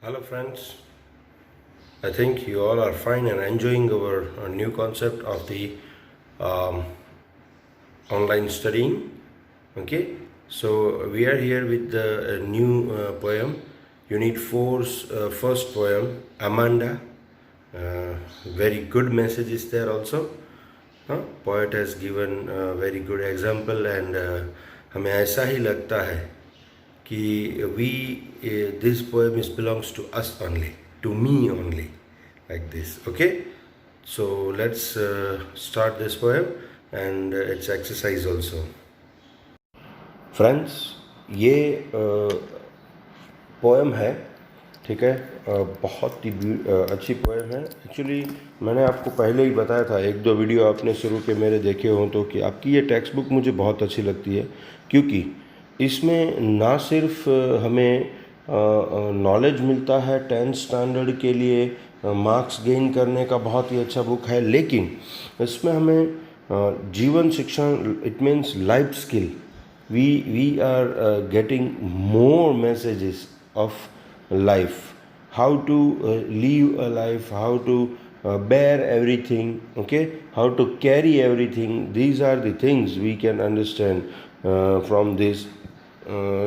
Hello, friends. I think you all are fine and enjoying our new concept of the um, online studying. Okay, so we are here with the new poem, Unit 4's first poem, Amanda. Very good message is there also. Poet has given a very good example and हमें ऐसा ही लगता है कि we this poem is belongs to us only, to me only, like this. Okay, so let's start this poem and its exercise also. Friends, ये poem है, ठीक है। बहुत ही अच्छी पोएम है। एक्चुअली मैंने आपको पहले ही बताया था, एक दो वीडियो आपने शुरू के मेरे देखे हों तो, कि आपकी ये टेक्स्ट बुक मुझे बहुत अच्छी लगती है, क्योंकि इसमें ना सिर्फ हमें नॉलेज मिलता है 10th स्टैंडर्ड के लिए, मार्क्स गेन करने का बहुत ही अच्छा बुक है, लेकिन इसमें हमें जीवन शिक्षण, it means life skill, we are getting more messages of life, how to live a life, how to bear everything, okay, how to carry everything. These are the things we can understand from this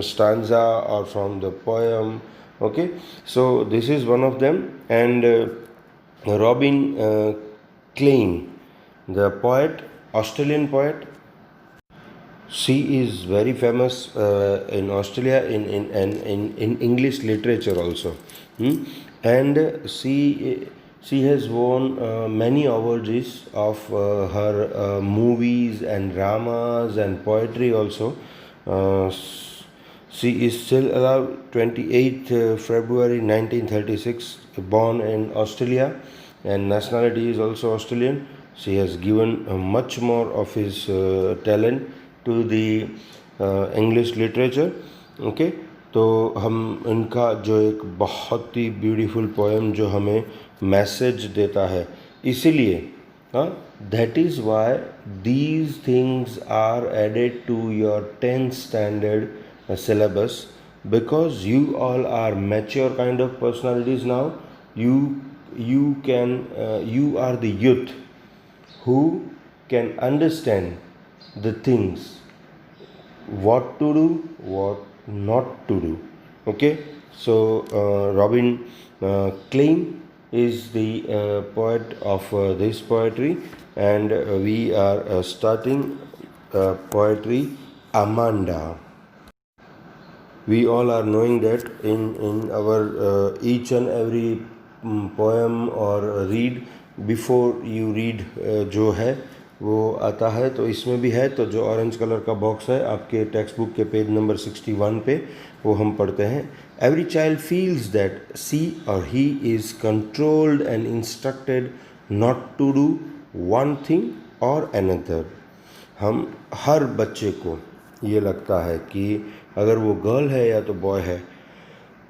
stanza or from the poem. Okay, so this is one of them. And Robin Klein, the poet, Australian poet, she is very famous in Australia in English literature also. And she has won many awards of her movies and dramas and poetry also. She is still alive. 28th February 1936, born in Australia, and nationality is also Australian. She has given much more of his talent to the English literature. Okay, तो हम इनका जो एक बहुत ही beautiful poem जो हमें message देता है, इसीलिए that is why these things are added to your 10th standard syllabus, because you all are mature kind of personalities now. You are the youth who can understand the things, what to do, what not to do. Okay, so Robin Klein is the poet of this poetry, and we are starting poetry Amanda. We all are knowing that in our each and every poem or read, before you read जो है वो आता है, तो इसमें भी है। तो जो ऑरेंज कलर का बॉक्स है आपके टेक्स्ट बुक के पेज नंबर 61 पे, वो हम पढ़ते हैं। Every child feels that she or he is controlled and instructed not to do one thing or another. हम हर बच्चे को ये लगता है कि अगर वो गर्ल है या तो बॉय है,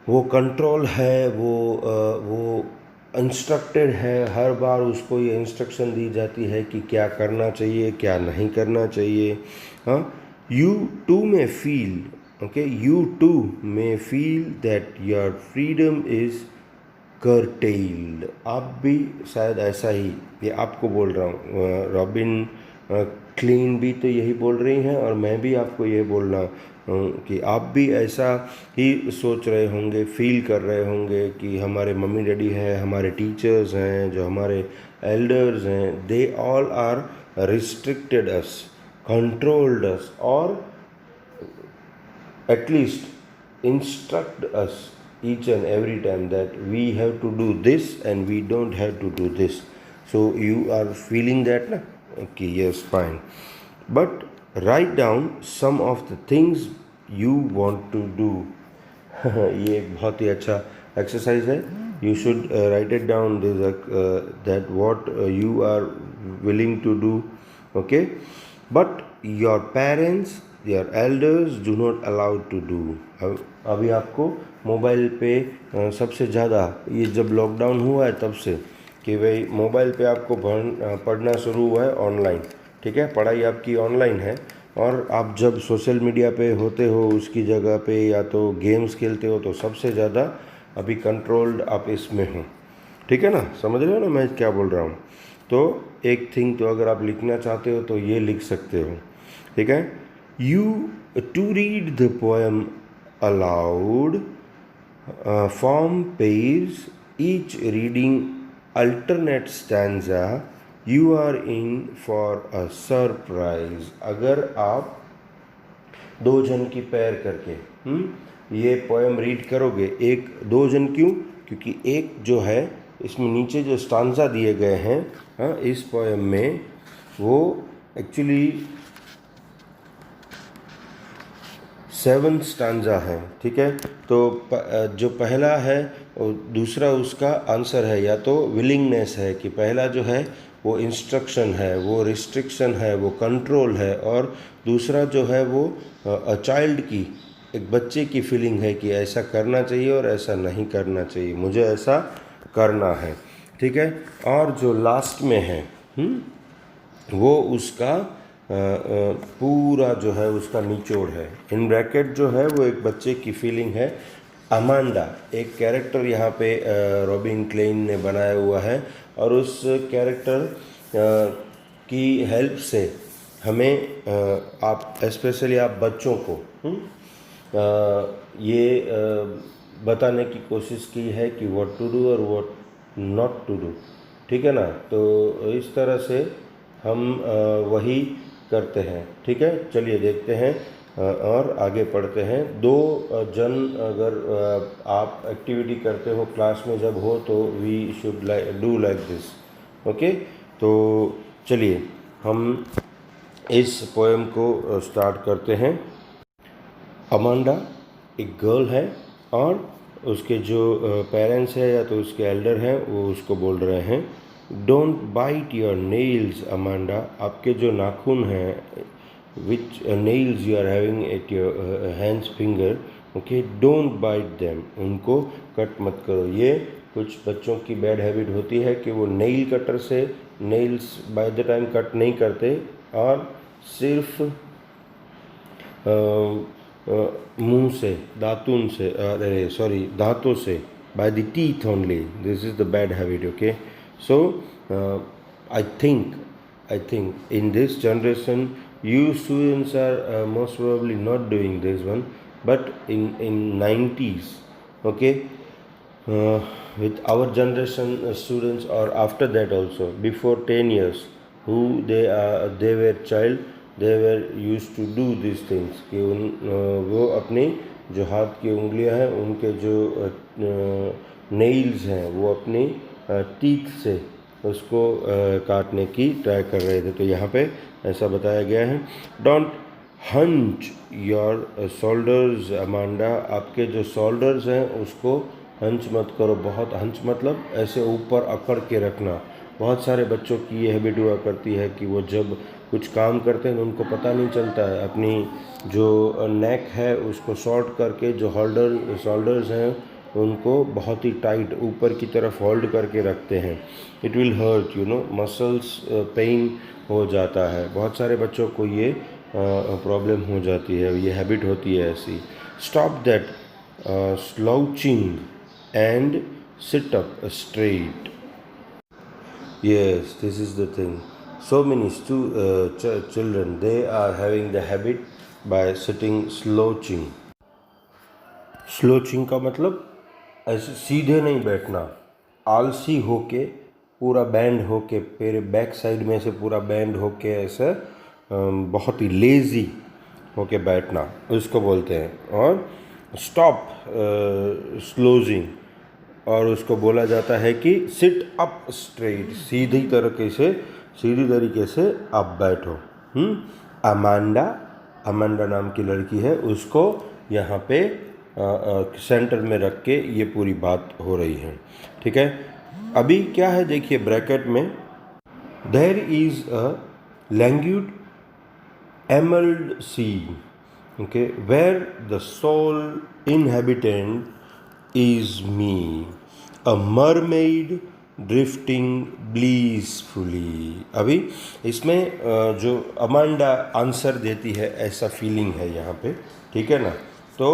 वो कंट्रोल है, वो इंस्ट्रक्टेड है। हर बार उसको ये इंस्ट्रक्शन दी जाती है कि क्या करना चाहिए, क्या नहीं करना चाहिए। हाँ, you too may feel, okay, you too may feel that your freedom is curtailed. आप भी शायद ऐसा ही, ये आपको बोल रहा हूँ, रॉबिन क्लीन भी तो यही बोल रही हैं, और मैं भी आपको ये बोल रहा हूँ कि आप भी ऐसा ही सोच रहे होंगे, फील कर रहे होंगे कि हमारे मम्मी डैडी हैं, हमारे टीचर्स हैं, जो हमारे एल्डर्स हैं, they all are restricted us, controlled us, और at least instruct us each and every time that we have to do this and we don't have to do this. So you are feeling that na? Okay, yes, fine, but write down some of the things you want to do. ये एक बहुत ही अच्छा exercise है. You should write it down, that what you are willing to do. Okay, but your parents, your elders do not allow to do. अभी आपको mobile पे सबसे ज़्यादा, ये जब लॉकडाउन हुआ है तब से, कि भाई मोबाइल पे आपको पढ़ना शुरू हुआ है ऑनलाइन, ठीक है, पढ़ाई आपकी ऑनलाइन है, और आप जब सोशल मीडिया पे होते हो उसकी जगह पे, या तो गेम्स खेलते हो, तो सबसे ज़्यादा अभी कंट्रोल्ड आप इसमें हो, ठीक है ना, समझ रहे हो ना मैं क्या बोल रहा हूँ। तो एक थिंग तो अगर आप लिखना चाहते हो तो ये लिख सकते हो, ठीक है। You to read the poem aloud, form pairs, each reading alternate stanza, you are in for a surprise। अगर आप दो जन की पैर करके ये पोएम रीड करोगे, एक दो जन क्यों, क्योंकि एक जो है इसमें नीचे जो स्टांजा दिए गए हैं, हाँ, इस पोएम में वो एक्चुअली 7 स्टांजा है, ठीक है। तो जो पहला है और दूसरा उसका आंसर है, या तो विलिंगनेस है कि पहला जो है वो इंस्ट्रक्शन है, वो रिस्ट्रिक्शन है, वो कंट्रोल है, और दूसरा जो है वो चाइल्ड की, एक बच्चे की फीलिंग है कि ऐसा करना चाहिए और ऐसा नहीं करना चाहिए, मुझे ऐसा करना है, ठीक है। और जो लास्ट में है वो उसका पूरा जो है उसका निचोड़ है। इन ब्रैकेट जो है वो एक बच्चे की फीलिंग है। अमांडा एक कैरेक्टर यहाँ पे रॉबिन क्लेन ने बनाया हुआ है, और उस कैरेक्टर की हेल्प से हमें आप स्पेशली आप बच्चों को ये बताने की कोशिश की है कि व्हाट टू डू और व्हाट नॉट टू डू, ठीक है ना। तो इस तरह से हम वही करते हैं, ठीक है। चलिए देखते हैं और आगे पढ़ते हैं। दो जन अगर आप एक्टिविटी करते हो क्लास में जब हो तो we should do like this, okay. तो चलिए हम इस पोएम को स्टार्ट करते हैं। अमांडा एक गर्ल है और उसके जो पेरेंट्स है या तो उसके एल्डर हैं वो उसको बोल रहे हैं, don't bite your nails Amanda, आपके जो नाखून हैं, which nails you are having at your hands finger, okay, don't bite them, उनको कट मत करो। ये कुछ बच्चों की बैड हैबिट होती है कि वो नेल कटर से nails by the time cut नहीं करते और सिर्फ मुंह से, दातुन से, अरे सॉरी दांतों से, by the teeth only, this is the bad habit, okay। So I think in this generation you students are most probably not doing this one, but in 90s, okay, with our generation students or after that also, before 10 years, who they were child, they were used to do these things कि वो अपनी जो हाथ की उंगलियां हैं उनके जो नेल्स हैं वो अपनी टीथ से उसको काटने की ट्राई कर रहे थे। तो यहाँ पे ऐसा बताया गया है, don't hunch your shoulders Amanda, आपके जो शोल्डर्स हैं उसको हंच मत करो। बहुत हंच मतलब ऐसे ऊपर अकड़ के रखना। बहुत सारे बच्चों की ये हैबिट हुआ करती है कि वो जब कुछ काम करते हैं उनको पता नहीं चलता है, अपनी जो नेक है उसको शॉर्ट करके जो शोल्डर्स हैं उनको बहुत ही टाइट ऊपर की तरफ होल्ड करके रखते हैं। It will hurt, you know, muscles pain हो जाता है। बहुत सारे बच्चों को ये प्रॉब्लम हो जाती है, ये हैबिट होती है ऐसी। Stop that slouching and sit up straight. Yes, this is the thing. So many children, they are having the habit by sitting slouching. Slouching का मतलब ऐसे सीधे नहीं बैठना, आलसी होके पूरा बैंड होके, पैर बैक साइड में से पूरा बैंड होके ऐसे बहुत ही लेज़ी होके बैठना, उसको बोलते हैं। और स्टॉप स्लोजिंग, और उसको बोला जाता है कि सिट अप स्ट्रेट, सीधी तरीके से आप बैठो। अमांडा नाम की लड़की है, उसको यहाँ पे सेंटर में रख के ये पूरी बात हो रही है, ठीक है। अभी क्या है देखिए ब्रैकेट में, there is a languid emerald sea, okay, where the sole inhabitant is me, a mermaid drifting blissfully। अभी इसमें जो अमांडा आंसर देती है ऐसा फीलिंग है यहाँ पे, ठीक है ना। तो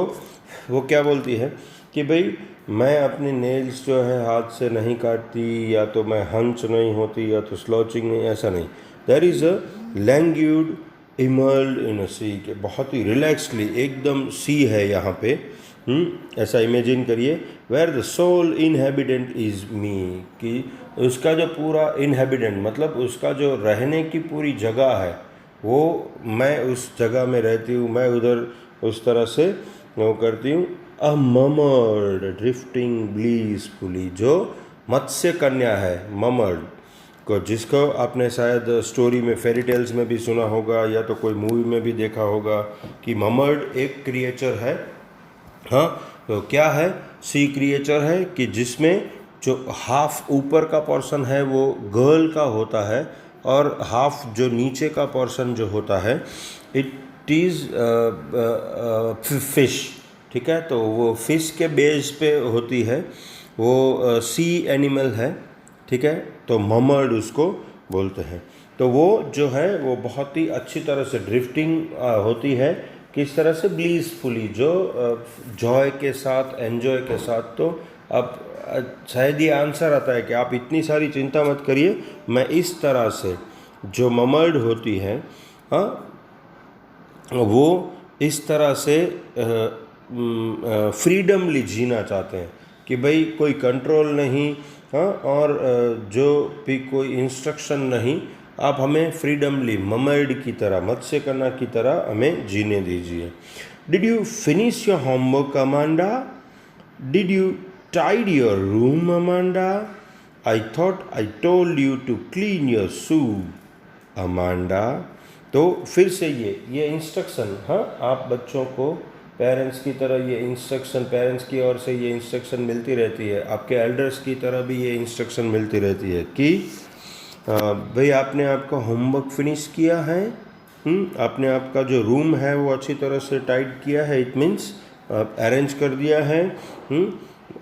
वो क्या बोलती है कि भाई मैं अपनी नेल्स जो है हाथ से नहीं काटती, या तो मैं हंच नहीं होती, या तो स्लॉचिंग नहीं, ऐसा नहीं. देयर इज़ अ लैंग्यूड इमर्ल्ड इन अ सी, के बहुत ही रिलैक्सली एकदम सी है यहाँ पे. ऐसा इमेजिन करिए. Where the sole inhabitant is me, कि उसका जो पूरा इनहेबिटेंट मतलब उसका जो रहने की पूरी जगह है, वो मैं उस जगह में रहती हूँ, मैं उधर उस तरह से वो करती हूँ. अ ममर्ड ड्रिफ्टिंग ब्लीसफुली, जो मत्स्य कन्या है ममर्ड को, जिसको आपने शायद स्टोरी में, फेरी टेल्स में भी सुना होगा, या तो कोई मूवी में भी देखा होगा कि ममर्ड एक क्रिएचर है. हाँ, तो क्या है? सी क्रिएचर है कि जिसमें जो हाफ ऊपर का पोर्शन है वो गर्ल का होता है, और हाफ जो नीचे का पोर्शन जो होता है इट इज़ फिश. ठीक है, तो वो फिश के बेस पे होती है, वो सी एनिमल है. ठीक है, तो ममर्ड उसको बोलते हैं. तो वो जो है वो बहुत ही अच्छी तरह से ड्रिफ्टिंग होती है. किस तरह से? ब्लीसफुली, जो जॉय के साथ, एन्जॉय के साथ. तो अब शायद ये आंसर आता है कि आप इतनी सारी चिंता मत करिए, मैं इस तरह से जो ममर्ड होती है, हाँ, वो इस तरह से फ्रीडमली जीना चाहते हैं कि भाई कोई कंट्रोल नहीं, हाँ, और जो भी कोई इंस्ट्रक्शन नहीं, आप हमें फ्रीडमली ममर्ड की तरह, मत्स्य कन्या की तरह हमें जीने दीजिए. Did you finish your homework Amanda? Did you tidy your room Amanda? I thought I told you to clean your shoe Amanda. तो फिर से ये इंस्ट्रक्शन, हाँ, आप बच्चों को पेरेंट्स की तरह ये इंस्ट्रक्शन, पेरेंट्स की ओर से ये इंस्ट्रक्शन मिलती रहती है, आपके एल्डर्स की तरह भी ये इंस्ट्रक्शन मिलती रहती है कि भाई आपने आपका होमवर्क फिनिश किया है, आपने आपका जो रूम है वो अच्छी तरह से टाइट किया है, इट मीन्स अरेंज कर दिया है.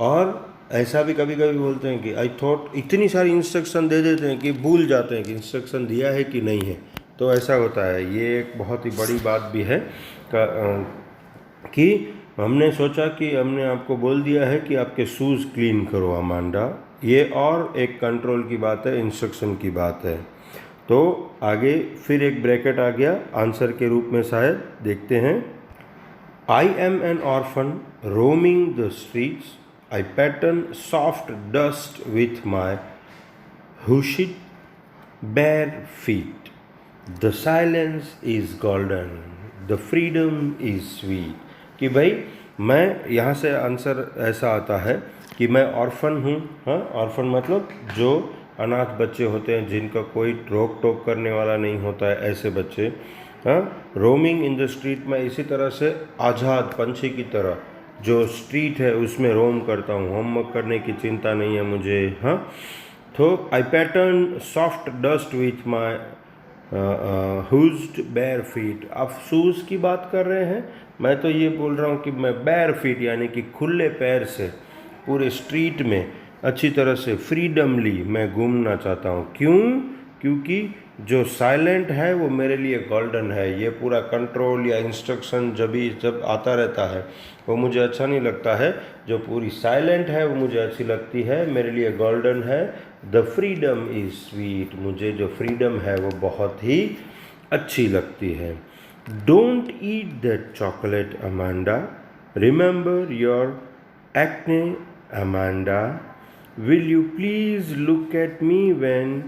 और ऐसा भी कभी कभी बोलते हैं कि आई थॉट, इतनी सारी इंस्ट्रक्शन दे देते हैं कि भूल जाते हैं कि इंस्ट्रक्शन दिया है कि नहीं है. तो ऐसा होता है. ये एक बहुत ही बड़ी बात भी है कि हमने सोचा कि हमने आपको बोल दिया है कि आपके शूज़ क्लीन करो अमांडा. ये और एक कंट्रोल की बात है, इंस्ट्रक्शन की बात है. तो आगे फिर एक ब्रैकेट आ गया आंसर के रूप में, शायद देखते हैं. I am an orphan roaming the streets, I pattern soft dust with my hushed bare feet. The silence is golden, the freedom is sweet. कि भाई मैं यहाँ से आंसर ऐसा आता है कि मैं ऑर्फन हूँ. हाँ, ऑर्फन मतलब जो अनाथ बच्चे होते हैं, जिनका कोई रोक टोक करने वाला नहीं होता है, ऐसे बच्चे. हाँ, रोमिंग इन द स्ट्रीट, मैं इसी तरह से आज़ाद पंछी की तरह जो स्ट्रीट है उसमें रोम करता हूँ. होमवर्क करने की चिंता नहीं है मुझे. हाँ, तो I pattern soft dust with my hushed bare feet. आप शूज़ की बात कर रहे हैं, मैं तो ये बोल रहा हूँ कि मैं बेयर फीट यानी कि खुले पैर से पूरे स्ट्रीट में अच्छी तरह से फ्रीडमली मैं घूमना चाहता हूँ. क्यों? क्योंकि जो साइलेंट है वो मेरे लिए गोल्डन है. ये पूरा कंट्रोल या इंस्ट्रक्शन जब आता रहता है वो मुझे अच्छा नहीं लगता है. जो पूरी साइलेंट है वो मुझे अच्छी लगती है, मेरे लिए गोल्डन है. द फ्रीडम इज़ स्वीट, मुझे जो फ्रीडम है वो बहुत ही अच्छी लगती है. Don't eat that chocolate Amanda, remember your acne Amanda, will you please look at me when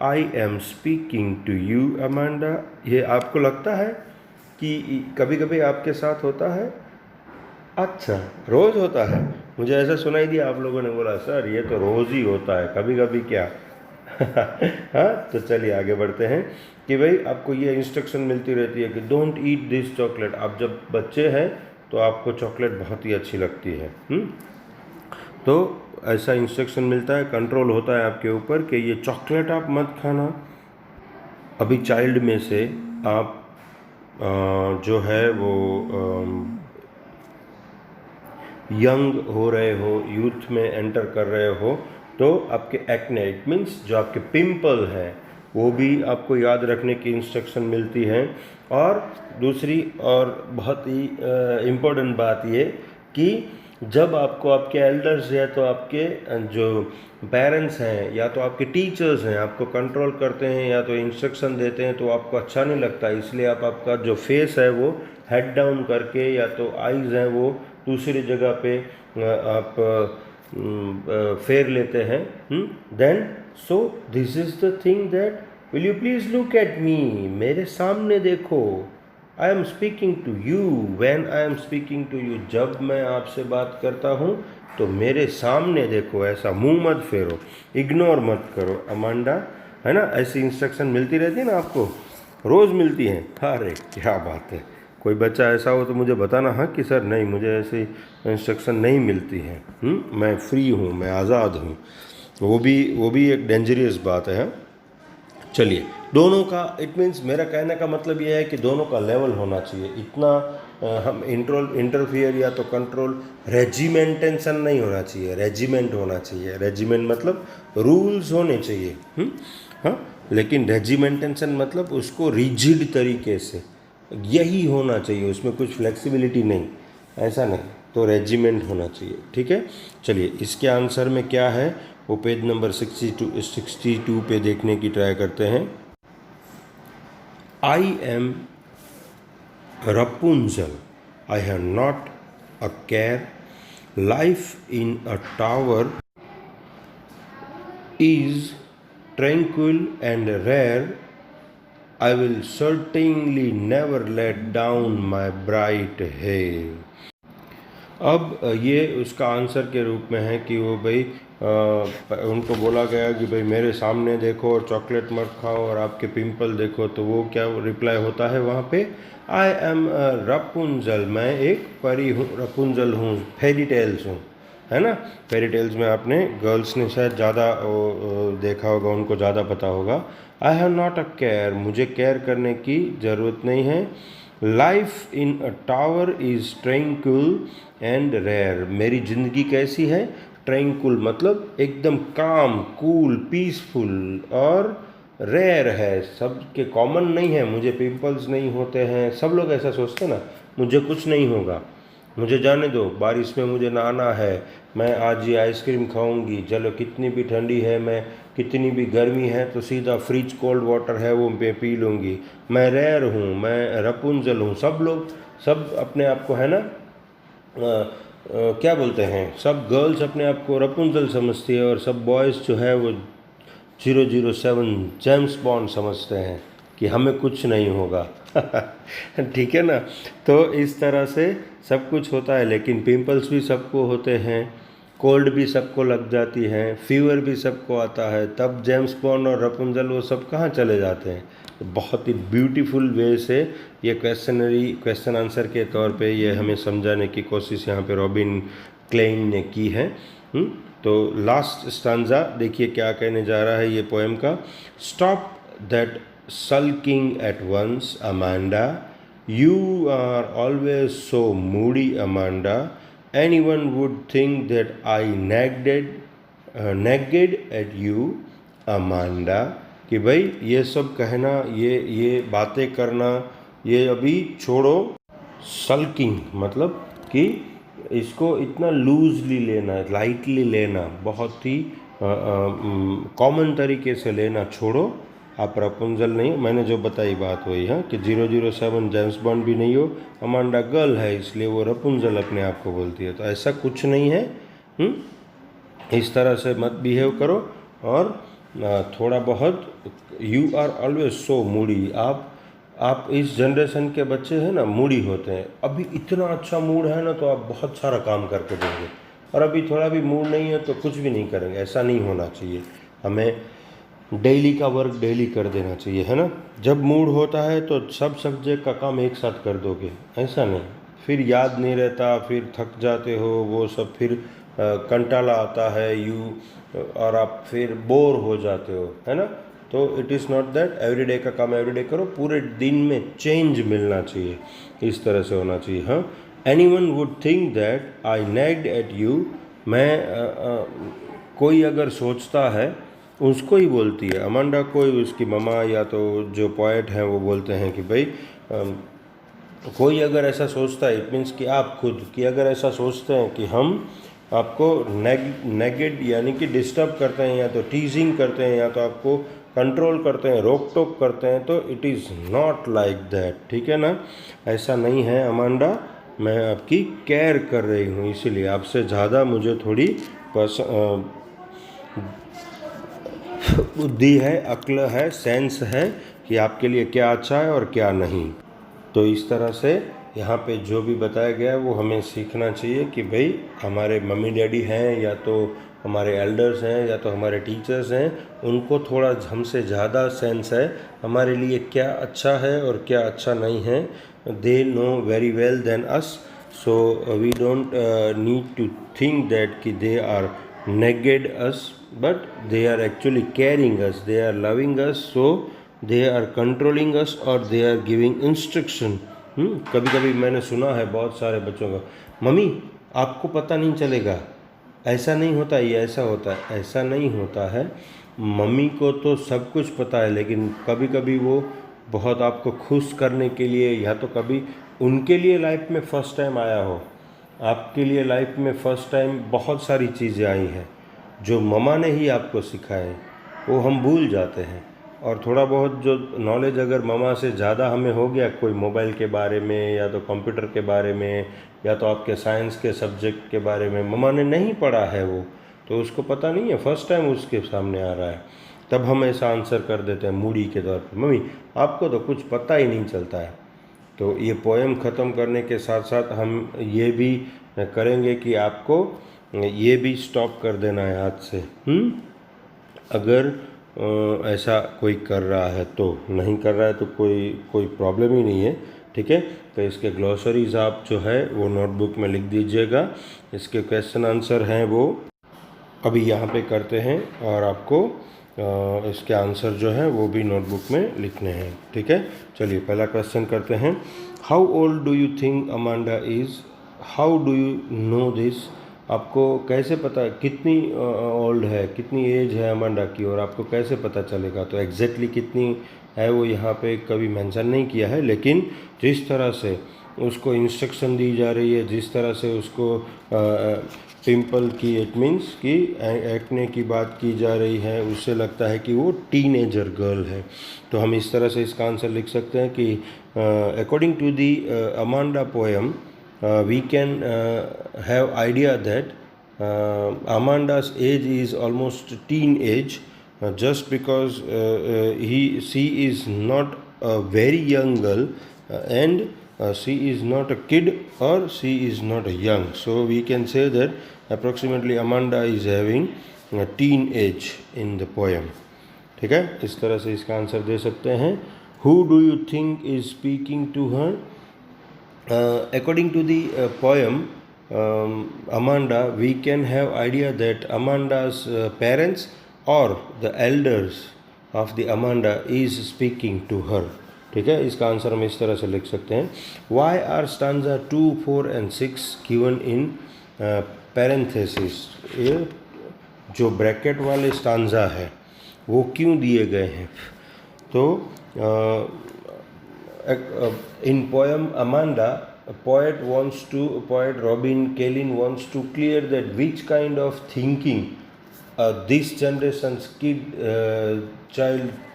I am speaking to you Amanda. ये आपको लगता है कि कभी कभी आपके साथ होता है? अच्छा, रोज़ होता है? मुझे ऐसा सुनाई दिया, आप लोगों ने बोला सर ये तो रोज़ ही होता है, कभी कभी क्या. हाँ, तो चलिए आगे बढ़ते हैं कि भाई आपको ये इंस्ट्रक्शन मिलती रहती है कि डोंट ईट दिस चॉकलेट. आप जब बच्चे हैं तो आपको चॉकलेट बहुत ही अच्छी लगती है. तो ऐसा इंस्ट्रक्शन मिलता है, कंट्रोल होता है आपके ऊपर कि ये चॉकलेट आप मत खाना. अभी चाइल्ड में से आप जो है वो यंग हो रहे हो, यूथ में एंटर कर रहे हो, तो आपके एक्ने, इट मीन्स जो आपके पिंपल हैं वो भी आपको याद रखने की इंस्ट्रक्शन मिलती है. और दूसरी और बहुत ही इम्पोर्टेंट बात ये कि जब आपको आपके एल्डर्स या तो आपके जो पेरेंट्स हैं या तो आपके टीचर्स हैं आपको कंट्रोल करते हैं या तो इंस्ट्रक्शन देते हैं तो आपको अच्छा नहीं लगता, इसलिए आप आपका जो फेस है वो हेड डाउन करके या तो आईज हैं वो दूसरी जगह पे आप फेर लेते हैं। Then so this is the thing that will you please look at me, मेरे सामने देखो। I am speaking to you when I am speaking to you, जब मैं आपसे बात करता हूँ तो मेरे सामने देखो, ऐसा मुंह मत फेरो, इग्नोर मत करो अमांडा, है ना। ऐसी इंस्ट्रक्शन मिलती रहती है ना आपको, रोज़ मिलती हैं। अरे क्या बात है, कोई बच्चा ऐसा हो तो मुझे बताना हाँ कि सर नहीं मुझे ऐसी इंस्ट्रक्शन नहीं मिलती है, मैं फ्री हूँ, मैं आज़ाद हूँ। वो भी एक डेंजरियस बात है। हाँ? चलिए, दोनों का इट मीन्स मेरा कहने का मतलब ये है कि दोनों का लेवल होना चाहिए। इतना हम इंटरफियर या तो कंट्रोल, रेजिमेंटेशन नहीं होना चाहिए, रेजिमेंट होना चाहिए। रेजिमेंट मतलब रूल्स होने चाहिए, हाँ, लेकिन रेजिमेंटेशन मतलब उसको रिजिड तरीके से यही होना चाहिए, उसमें कुछ फ्लेक्सिबिलिटी नहीं, ऐसा नहीं, तो रेजिमेंट होना चाहिए। ठीक है, चलिए इसके आंसर में क्या है वो पेज नंबर 62 पे देखने की ट्राई करते हैं। I M Rapunzel, I have not a care. Life in a tower is tranquil and rare. I will certainly never let down my bright hair. अब ये उसका आंसर के रूप में है कि वो भाई उनको बोला गया कि भाई मेरे सामने देखो और चॉकलेट मत खाओ और आपके पिंपल देखो, तो वो क्या रिप्लाई होता है वहाँ पे, आई एम रपुंजल, मैं एक परी हूँ, रपुंजल हूँ, फेरी टेल्स हूँ, है ना। फेरी टेल्स में आपने गर्ल्स ने शायद ज़्यादा देखा होगा, उनको ज़्यादा पता होगा। I have not a care, मुझे केयर करने की ज़रूरत नहीं है। Life in a tower is tranquil and rare, मेरी ज़िंदगी कैसी है, ट्रैंक्विल मतलब एकदम काम, कूल, पीसफुल और रेयर है, सबके कॉमन नहीं है। मुझे पिंपल्स नहीं होते हैं, सब लोग ऐसा सोचते हैं ना, मुझे कुछ नहीं होगा, मुझे जाने दो, बारिश में मुझे नहाना है, मैं आज ये आइसक्रीम खाऊंगी, चलो कितनी भी ठंडी है, मैं कितनी भी गर्मी है तो सीधा फ्रिज कोल्ड वाटर है वो मैं पी लूँगी, मैं रेयर हूँ, मैं रपुंजल हूँ। सब लोग सब अपने आप को, है ना, क्या बोलते हैं, सब गर्ल्स अपने आप को रपुंजल समझती है और सब बॉयज़ जो है वो 007 जेम्स बॉन्ड समझते हैं कि हमें कुछ नहीं होगा। ठीक है ना। तो इस तरह से सब कुछ होता है, लेकिन पिंपल्स भी सबको होते हैं, कोल्ड भी सबको लग जाती है, फीवर भी सबको आता है, तब जेम्स बॉन्ड और रपुंजल वो सब कहाँ चले जाते हैं। तो बहुत ही ब्यूटीफुल वे से ये क्वेश्चन आंसर के तौर पे ये हमें समझाने की कोशिश यहाँ पे रॉबिन क्लेन ने की है। तो लास्ट स्टांजा देखिए क्या कहने जा रहा है ये पोएम का। Stop that sulking at once, Amanda. You are always so moody, Amanda. Anyone would think that I nagged at you, Amanda. कि भाई ये सब कहना, ये बातें करना, ये अभी छोड़ो। सल्किंग मतलब कि इसको इतना लूजली लेना, लाइटली लेना, बहुत ही कॉमन तरीके से लेना छोड़ो। आप रपुंजल नहीं हो, मैंने जो बताई बात वही है कि 007 जेम्स बॉन्ड भी नहीं हो, अमांडा गर्ल है इसलिए वो रपुंजल अपने आप को बोलती है, तो ऐसा कुछ नहीं है। इस तरह से मत बिहेव करो। और थोड़ा बहुत you are always so moody, आप इस जनरेशन के बच्चे हैं ना, मूडी होते हैं। अभी इतना अच्छा मूड है ना तो आप बहुत सारा काम करके देंगे, और अभी थोड़ा भी मूड नहीं है तो कुछ भी नहीं करेंगे, ऐसा नहीं होना चाहिए। हमें डेली का वर्क डेली कर देना चाहिए, है ना। जब मूड होता है तो सब सब्जेक्ट का काम एक साथ कर दोगे, ऐसा नहीं, फिर याद नहीं रहता, फिर थक जाते हो, वो सब फिर कंटाला आता है और आप फिर बोर हो जाते हो, है ना। तो it is not that, everyday का काम एवरीडे करो, पूरे दिन में चेंज मिलना चाहिए, इस तरह से होना चाहिए। हाँ, anyone would think that I nagged at you, मैं कोई अगर सोचता है, उसको ही बोलती है अमांडा, कोई उसकी ममा या तो जो पोएट हैं वो बोलते हैं कि भाई कोई अगर ऐसा सोचता है, इट मीन्स कि आप खुद कि अगर ऐसा सोचते हैं कि हम आपको नेगेट यानी कि डिस्टर्ब करते हैं, या तो टीजिंग करते हैं, या तो आपको कंट्रोल करते हैं, रोक टोक करते हैं, तो it is not like that, ठीक है ना। ऐसा नहीं है अमांडा, मैं आपकी केयर कर रही हूँ, इसीलिए आपसे ज़्यादा मुझे थोड़ी बुद्धि है, अक्ल है, सेंस है कि आपके लिए क्या अच्छा है और क्या नहीं। तो इस तरह से यहाँ पे जो भी बताया गया है वो हमें सीखना चाहिए कि भाई हमारे मम्मी डैडी हैं, या तो हमारे एल्डर्स हैं, या तो हमारे टीचर्स हैं, उनको थोड़ा हमसे ज़्यादा सेंस है हमारे लिए क्या अच्छा है और क्या अच्छा नहीं है। They know very well then us, so we don't need to think that कि they are negate us, but they are actually caring us, they are loving us, so they are controlling us or they are giving instruction. कभी कभी मैंने सुना है बहुत सारे बच्चों का, मम्मी आपको पता नहीं चलेगा, ऐसा नहीं होता, ये ऐसा होता है, ऐसा नहीं होता है। मम्मी को तो सब कुछ पता है, लेकिन कभी कभी वो बहुत आपको खुश करने के लिए, या तो कभी उनके लिए लाइफ में फ़र्स्ट टाइम आया हो, आपके लिए लाइफ में फ़र्स्ट टाइम बहुत सारी चीज़ें आई हैं जो ममा ने ही आपको सिखाए, वो हम भूल जाते हैं। और थोड़ा बहुत जो नॉलेज अगर ममा से ज़्यादा हमें हो गया, कोई मोबाइल के बारे में, या तो कंप्यूटर के बारे में, या तो आपके साइंस के सब्जेक्ट के बारे में ममा ने नहीं पढ़ा है, वो तो उसको पता नहीं है, फर्स्ट टाइम उसके सामने आ रहा है, तब हम ऐसा आंसर कर देते हैं मूडी के तौर पर, मम्मी आपको तो कुछ पता ही नहीं चलता है। तो ये पोएम ख़त्म करने के साथ साथ हम ये भी करेंगे कि आपको ये भी स्टॉप कर देना है आज से। अगर ऐसा कोई कर रहा है तो, नहीं कर रहा है तो कोई प्रॉब्लम ही नहीं है, ठीक है। तो इसके ग्लॉसरीज आप जो है वो नोटबुक में लिख दीजिएगा, इसके क्वेश्चन आंसर हैं वो अभी यहाँ पे करते हैं, और आपको इसके आंसर जो है वो भी नोटबुक में लिखने हैं, ठीक है। चलिए पहला क्वेश्चन करते हैं। How old do you think Amanda is? How do you no this? आपको कैसे पता कितनी ओल्ड है, कितनी एज है अमांडा की, और आपको कैसे पता चलेगा? तो एग्जैक्टली कितनी है वो यहाँ पे कभी मेंशन नहीं किया है, लेकिन जिस तरह से उसको इंस्ट्रक्शन दी जा रही है, जिस तरह से उसको पिंपल की, इट मीन्स कि एक्ने की बात की जा रही है, उससे लगता है कि वो टीनेजर गर्ल है। तो हम इस तरह से इसका आंसर लिख सकते हैं कि according to the Amanda poem we can have idea that Amanda's age is almost teen age, just because she is not a very young girl, and she is not a kid or she is not a young. So we can say that approximately Amanda is having a teen age in the poem. ठीक है, इस तरह से इसका answer दे सकते हैं। Who do you think is speaking to her? According to the poem Amanda, we can have idea that Amanda's parents or the elders of the Amanda is speaking to her. ठीक है, इसका answer हम इस तरह से लिख सकते हैं। Why are stanza 2, 4 and 6 given in parenthesis? ये जो ब्रैकेट वाले स्टांजा है वो क्यों दिए गए हैं? तो in poem Amanda, poet Robin Kellin wants to clear that which kind of thinking this generation's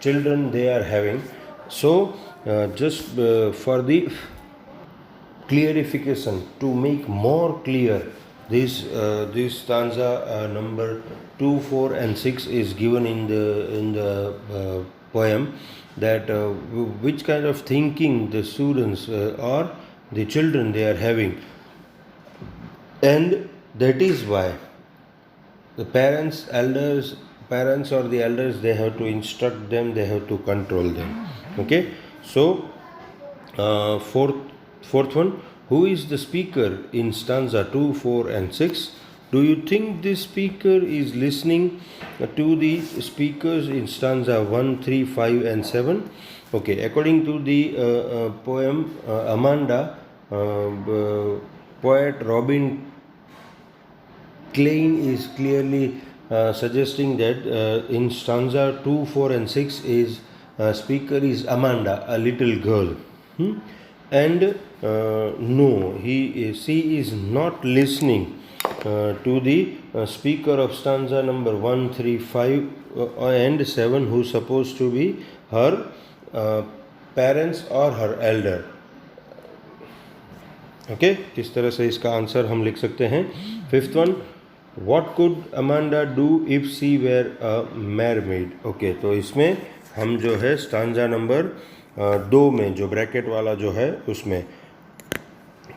children they are having. So just for the clarification, to make more clear, this stanza number 2, 4 and 6 is given in the poem, that which kind of thinking the students or the children they are having, and that is why the parents or the elders, they have to instruct them, they have to control them. Okay, so fourth one, who is the speaker in stanza 2, 4 and 6? Do you think this speaker is listening to the speakers in stanza 1, 3, 5 and 7? Okay, according to the poem Amanda, poet Robin Klein is clearly suggesting that in stanza 2, 4 and 6 is speaker is Amanda, a little girl. And no, she is not listening to the speaker of stanza number 1, 3, 5 and 7, who's supposed to be her parents or her elder. Okay इस तरह से इसका answer हम लिख सकते हैं. Fifth one, what could Amanda do if she were a mermaid. Okay, तो इसमें हम जो है स्टांजा नंबर 2 में जो ब्रैकेट वाला जो है उसमें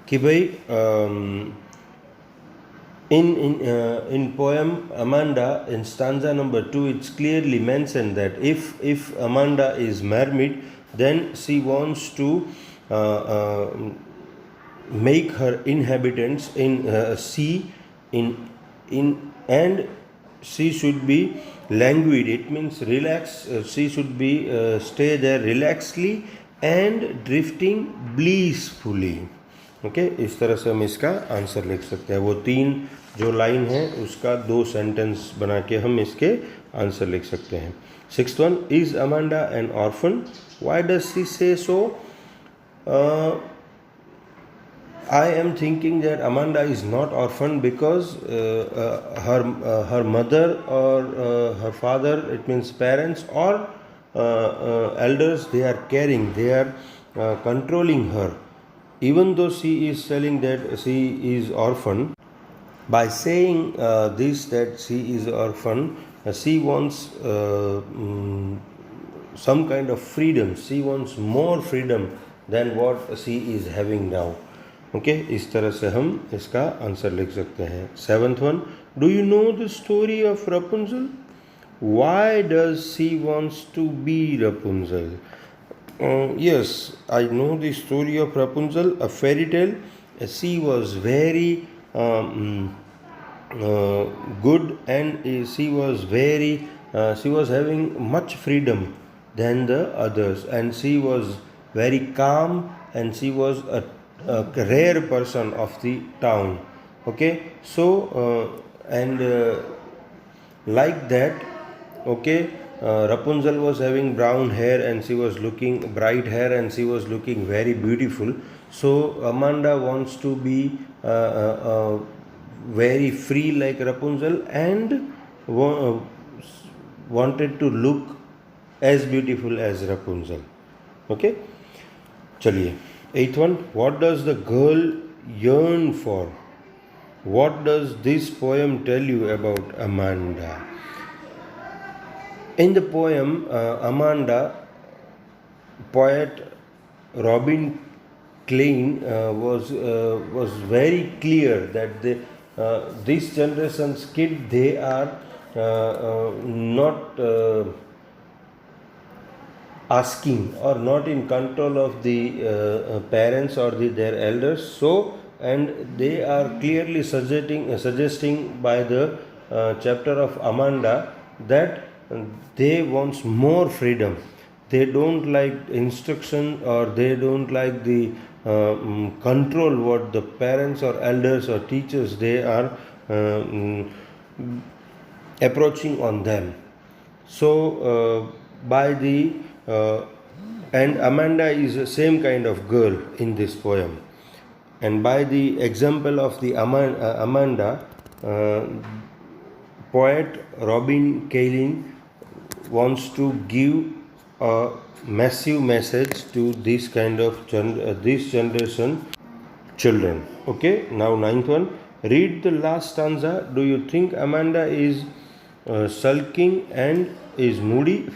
कि भाई in poem Amanda, in stanza number 2, it's clearly mentioned that if Amanda is mermaid, then she wants to make her inhabitants in sea and she should be languid. It means relax. She should be stay there relaxedly and drifting blissfully. Okay इस तरह से हम इसका answer लिख सकते हैं. वो 3 जो लाइन है उसका 2 सेंटेंस बना के हम इसके आंसर लिख सकते हैं. Sixth one, is Amanda N orphan. Why does she से सो. I am thinking that Amanda is not orphan because her mother or her father, it means parents or elders, they are caring, they are controlling her. Even though she is telling that she is orphan, by saying this that she is orphan, she wants some kind of freedom. She wants more freedom than what she is having now. Okay इस तरह से हम इसका answer लिख सकते हैं. Seventh one, do you know the story of Rapunzel. Why does she wants to be Rapunzel. Yes, I know the story of Rapunzel, a fairy tale. She was very good and she was having much freedom than the others, and she was very calm and she was a rare person of the town. Okay, so and like that, okay, Rapunzel was having brown hair and she was looking bright hair and she was looking very beautiful. So Amanda wants to be very free like Rapunzel and wanted to look as beautiful as Rapunzel. Okay, चलिए. Eighth one, what does the girl yearn for. What does this poem tell you about Amanda. In the poem Amanda, poet Robin Klein was very clear that this generation's kid, they are not asking or not in control of the parents or their elders. So and they are clearly suggesting by the chapter of Amanda that they want more freedom. They don't like instruction or they don't like the control what the parents or elders or teachers they are approaching on them. So by the and Amanda is the same kind of girl in this poem, and by the example of the Amanda, poet Robin Klein wants to give a massive message to this kind of this generation children. Okay, now ninth one, read the last stanza. Do you think Amanda is sulking and is moody?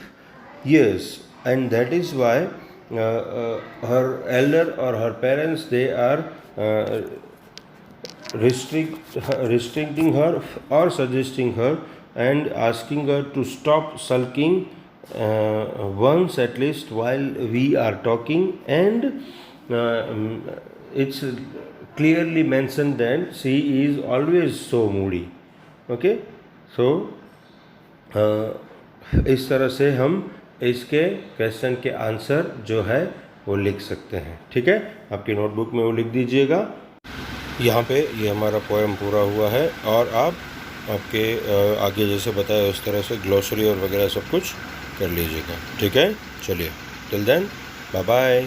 Yes, and that is why her elder or her parents, they are restricting her or suggesting her and asking her to stop sulking once at least while we are talking, and it's clearly mentioned that she is always so moody. Okay, so इस तरह से हम इसके question के answer जो है वो लिख सकते हैं. ठीक है, आपकी नोटबुक में वो लिख दीजिएगा. यहाँ पे ये हमारा पोएम पूरा हुआ है और आप आपके आगे जैसे बताया उस तरह से ग्लोसरी और वगैरह सब कुछ कर लीजिएगा. ठीक है, चलिए, टिल देन, बाय बाय.